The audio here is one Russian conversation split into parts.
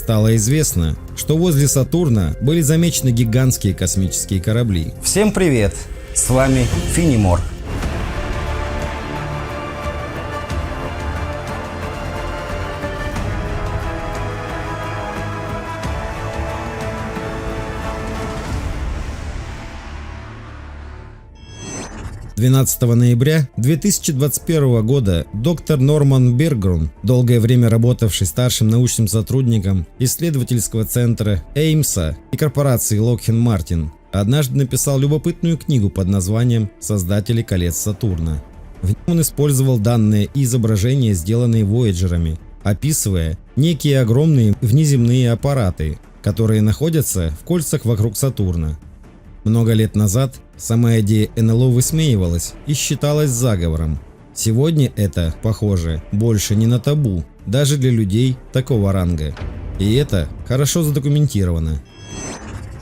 Стало известно, что возле Сатурна были замечены гигантские космические корабли. Всем привет! С вами Финемор. «12 ноября 2021 года доктор Норман Бергрун, долгое время работавший старшим научным сотрудником исследовательского центра Эймса и корпорации Lockheed Martin, однажды написал любопытную книгу под названием «Создатели колец Сатурна». В ней он использовал данные и изображения, сделанные вояджерами, описывая некие огромные внеземные аппараты, которые находятся в кольцах вокруг Сатурна. Много лет назад сама идея НЛО высмеивалась и считалась заговором. Сегодня это, похоже, больше не на табу, даже для людей такого ранга. И это хорошо задокументировано.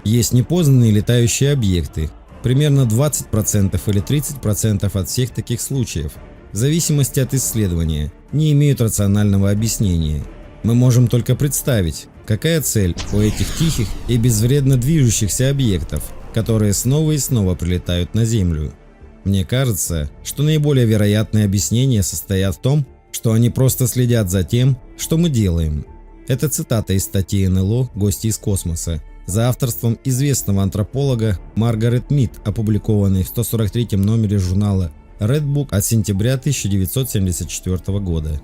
Есть непознанные летающие объекты, примерно 20% или 30% от всех таких случаев, в зависимости от исследования, не имеют рационального объяснения. Мы можем только представить, какая цель у этих тихих и безвредно движущихся объектов, которые снова и снова прилетают на Землю. Мне кажется, что наиболее вероятные объяснения состоят в том, что они просто следят за тем, что мы делаем. Это цитата из статьи НЛО «Гости из космоса» за авторством известного антрополога Маргарет Мид, опубликованной в 143-м номере журнала Red Book от сентября 1974 года.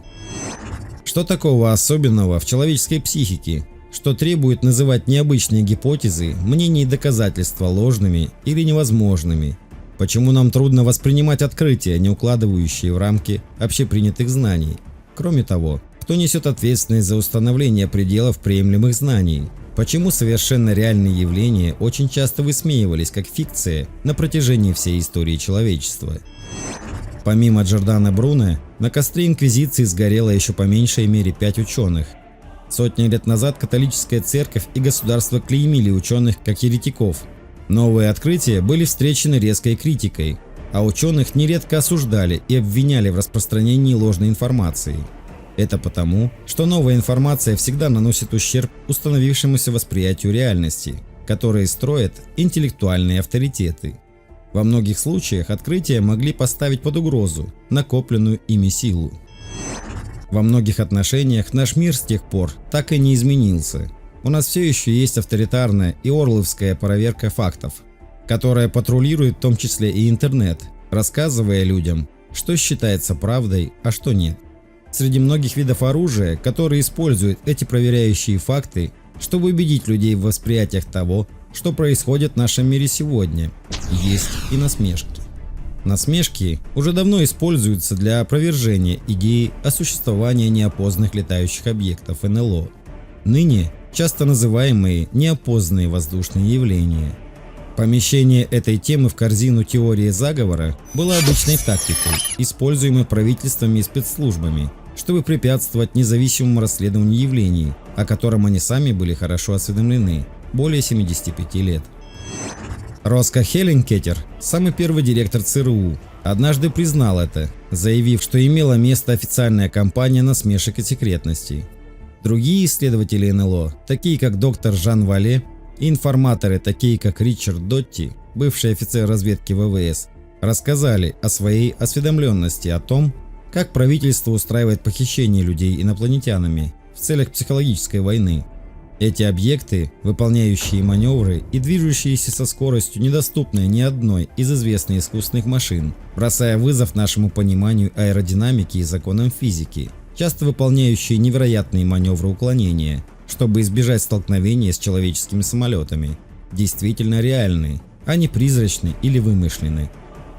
Что такого особенного в человеческой психике, что требует называть необычные гипотезы, мнения и доказательства ложными или невозможными? Почему нам трудно воспринимать открытия, не укладывающие в рамки общепринятых знаний? Кроме того, кто несет ответственность за установление пределов приемлемых знаний? Почему совершенно реальные явления очень часто высмеивались как фикция на протяжении всей истории человечества? Помимо Джордано Бруно, на костре Инквизиции сгорело еще по меньшей мере 5 ученых. Сотни лет назад католическая церковь и государство клеймили ученых как еретиков. Новые открытия были встречены резкой критикой, а ученых нередко осуждали и обвиняли в распространении ложной информации. Это потому, что новая информация всегда наносит ущерб установившемуся восприятию реальности, которые строят интеллектуальные авторитеты. Во многих случаях открытия могли поставить под угрозу накопленную ими силу. Во многих отношениях наш мир с тех пор так и не изменился. У нас все еще есть авторитарная и орловская проверка фактов, которая патрулирует в том числе и интернет, рассказывая людям, что считается правдой, а что нет. Среди многих видов оружия, которые используют эти проверяющие факты, чтобы убедить людей в восприятиях того, что происходит в нашем мире сегодня, есть и насмешки. Насмешки уже давно используются для опровержения идеи о существовании неопознанных летающих объектов НЛО, ныне часто называемые неопознанные воздушные явления. Помещение этой темы в корзину теории заговора было обычной тактикой, используемой правительствами и спецслужбами, чтобы препятствовать независимому расследованию явлений, о котором они сами были хорошо осведомлены более 75 лет. Роско Хелленкеттер, самый первый директор ЦРУ, однажды признал это, заявив, что имела место официальная кампания насмешек и секретности. Другие исследователи НЛО, такие как доктор Жан Вале, и информаторы, такие как Ричард Дотти, бывший офицер разведки ВВС, рассказали о своей осведомленности о том, как правительство устраивает похищение людей инопланетянами в целях психологической войны. Эти объекты, выполняющие маневры и движущиеся со скоростью, недоступной ни одной из известных искусственных машин, бросая вызов нашему пониманию аэродинамики и законам физики, часто выполняющие невероятные маневры уклонения, чтобы избежать столкновения с человеческими самолетами, действительно реальны, а не призрачны или вымышлены.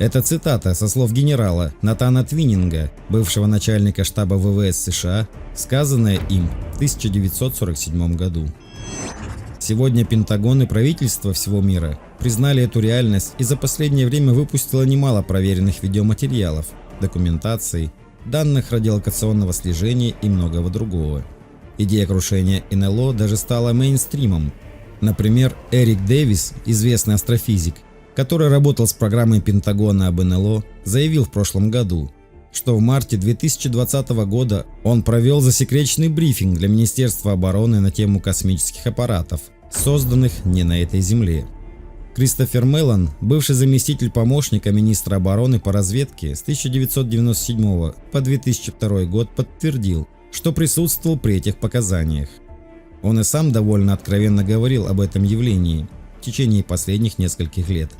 Это цитата со слов генерала Натана Твиннинга, бывшего начальника штаба ВВС США, сказанная им в 1947 году. Сегодня Пентагон и правительства всего мира признали эту реальность и за последнее время выпустило немало проверенных видеоматериалов, документаций, данных радиолокационного слежения и многого другого. Идея крушения НЛО даже стала мейнстримом. Например, Эрик Дэвис, известный астрофизик, который работал с программой Пентагона об НЛО, заявил в прошлом году, что в марте 2020 года он провел засекреченный брифинг для Министерства обороны на тему космических аппаратов, созданных не на этой Земле. Кристофер Меллон, бывший заместитель помощника министра обороны по разведке с 1997 по 2002 год, подтвердил, что присутствовал при этих показаниях. Он и сам довольно откровенно говорил об этом явлении в течение последних нескольких лет.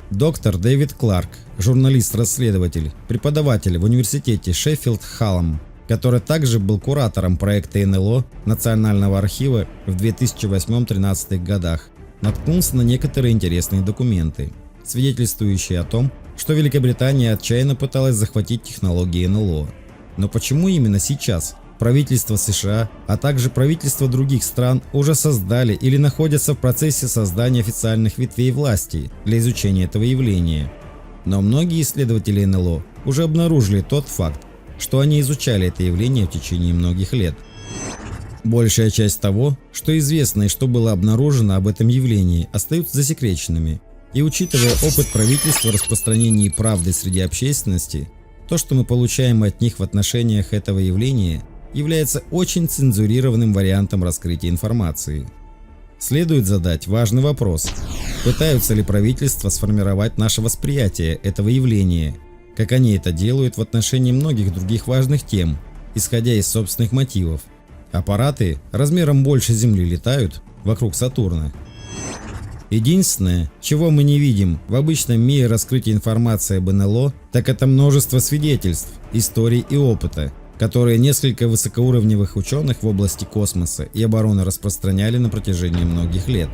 Доктор Дэвид Кларк, журналист-расследователь, преподаватель в университете Шеффилд-Халлам, который также был куратором проекта НЛО Национального архива в 2008-2013 годах, наткнулся на некоторые интересные документы, свидетельствующие о том, что Великобритания отчаянно пыталась захватить технологии НЛО. Но почему именно сейчас? Правительство США, а также правительства других стран уже создали или находятся в процессе создания официальных ветвей власти для изучения этого явления. Но многие исследователи НЛО уже обнаружили тот факт, что они изучали это явление в течение многих лет. Большая часть того, что известно и что было обнаружено об этом явлении, остаются засекреченными. И учитывая опыт правительства в распространении правды среди общественности, то, что мы получаем от них в отношениях этого явления, является очень цензурированным вариантом раскрытия информации. Следует задать важный вопрос: пытаются ли правительства сформировать наше восприятие этого явления, как они это делают в отношении многих других важных тем, исходя из собственных мотивов? Аппараты размером больше Земли летают вокруг Сатурна. Единственное, чего мы не видим в обычном мире раскрытия информации об НЛО, так это множество свидетельств, историй и опыта, которые несколько высокоуровневых ученых в области космоса и обороны распространяли на протяжении многих лет.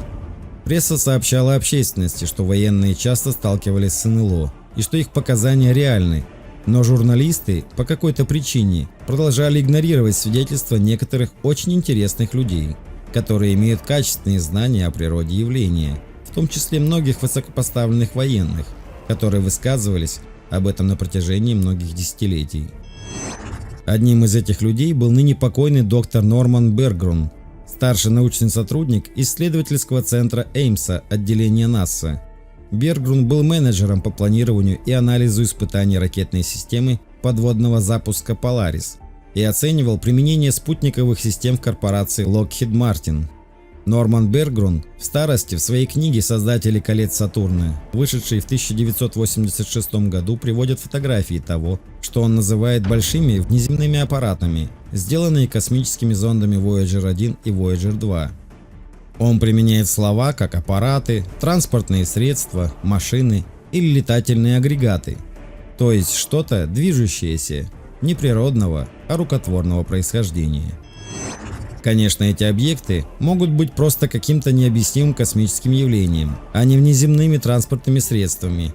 Пресса сообщала общественности, что военные часто сталкивались с НЛО и что их показания реальны, но журналисты по какой-то причине продолжали игнорировать свидетельства некоторых очень интересных людей, которые имеют качественные знания о природе явления, в том числе многих высокопоставленных военных, которые высказывались об этом на протяжении многих десятилетий. Одним из этих людей был ныне покойный доктор Норман Бергрун, старший научный сотрудник исследовательского центра Эймса отделения НАСА. Бергрун был менеджером по планированию и анализу испытаний ракетной системы подводного запуска Polaris и оценивал применение спутниковых систем в корпорации Lockheed Martin. Норман Бергрун в старости в своей книге «Создатели колец Сатурна», вышедшей в 1986 году, приводит фотографии того, что он называет большими внеземными аппаратами, сделанные космическими зондами Voyager 1 и Voyager 2. Он применяет слова как аппараты, транспортные средства, машины или летательные агрегаты, то есть что-то движущееся, не природного, а рукотворного происхождения. Конечно, эти объекты могут быть просто каким-то необъяснимым космическим явлением, а не внеземными транспортными средствами.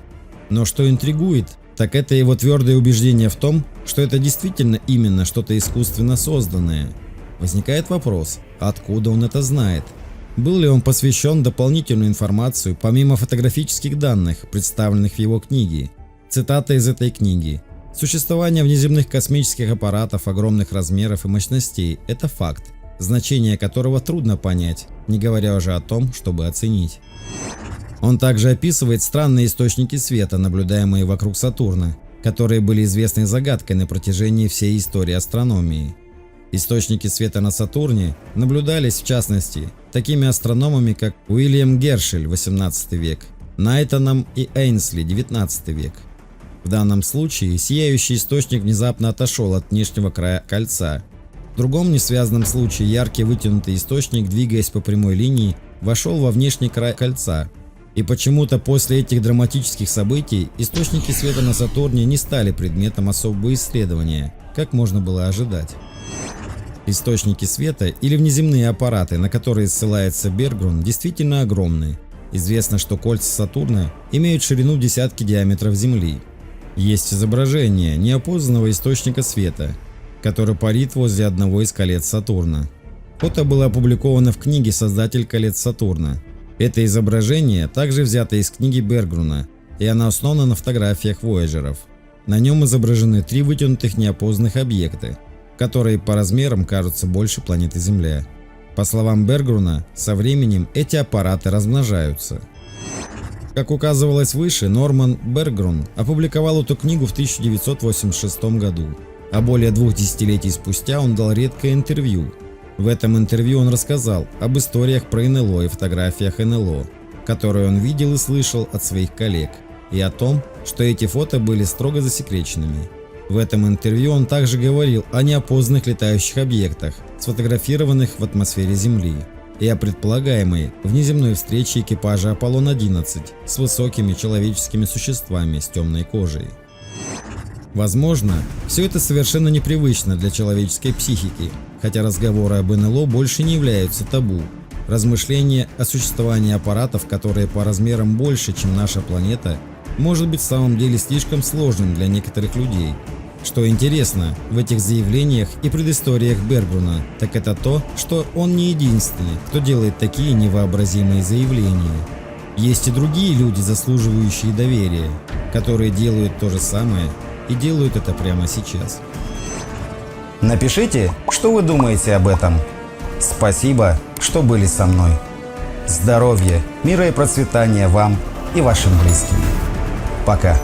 Но что интригует, так это его твердое убеждение в том, что это действительно именно что-то искусственно созданное. Возникает вопрос, откуда он это знает? Был ли он посвящен дополнительную информацию помимо фотографических данных, представленных в его книге? Цитата из этой книги. «Существование внеземных космических аппаратов огромных размеров и мощностей – это факт, значение которого трудно понять, не говоря уже о том, чтобы оценить». Он также описывает странные источники света, наблюдаемые вокруг Сатурна, которые были известной загадкой на протяжении всей истории астрономии. Источники света на Сатурне наблюдались, в частности, такими астрономами, как Уильям Гершель, 18 век, Найтоном и Эйнсли, 19 век. В данном случае сияющий источник внезапно отошел от внешнего края кольца. В другом несвязанном случае яркий вытянутый источник, двигаясь по прямой линии, вошел во внешний край кольца. И почему-то после этих драматических событий источники света на Сатурне не стали предметом особого исследования, как можно было ожидать. Источники света или внеземные аппараты, на которые ссылается Бергрун, действительно огромны. Известно, что кольца Сатурна имеют ширину в десятки диаметров Земли. Есть изображение неопознанного источника света, который парит возле одного из колец Сатурна. Фото было опубликовано в книге «Создатель колец Сатурна». Это изображение также взято из книги Бергруна, и оно основано на фотографиях Вояджеров. На нем изображены 3 вытянутых неопознанных объекта, которые по размерам кажутся больше планеты Земля. По словам Бергруна, со временем эти аппараты размножаются. Как указывалось выше, Норман Бергрун опубликовал эту книгу в 1986 году, а более 2 десятилетий спустя он дал редкое интервью. В этом интервью он рассказал об историях про НЛО и фотографиях НЛО, которые он видел и слышал от своих коллег, и о том, что эти фото были строго засекреченными. В этом интервью он также говорил о неопознанных летающих объектах, сфотографированных в атмосфере Земли, и о предполагаемой внеземной встрече экипажа Аполлон-11 с высокими человеческими существами с темной кожей. Возможно, все это совершенно непривычно для человеческой психики, хотя разговоры об НЛО больше не являются табу. Размышления о существовании аппаратов, которые по размерам больше, чем наша планета, может быть в самом деле слишком сложным для некоторых людей. Что интересно в этих заявлениях и предысториях Бергруна, так это то, что он не единственный, кто делает такие невообразимые заявления. Есть и другие люди, заслуживающие доверия, которые делают то же самое и делают это прямо сейчас. Напишите, что вы думаете об этом. Спасибо, что были со мной. Здоровья, мира и процветания вам и вашим близким. Пока.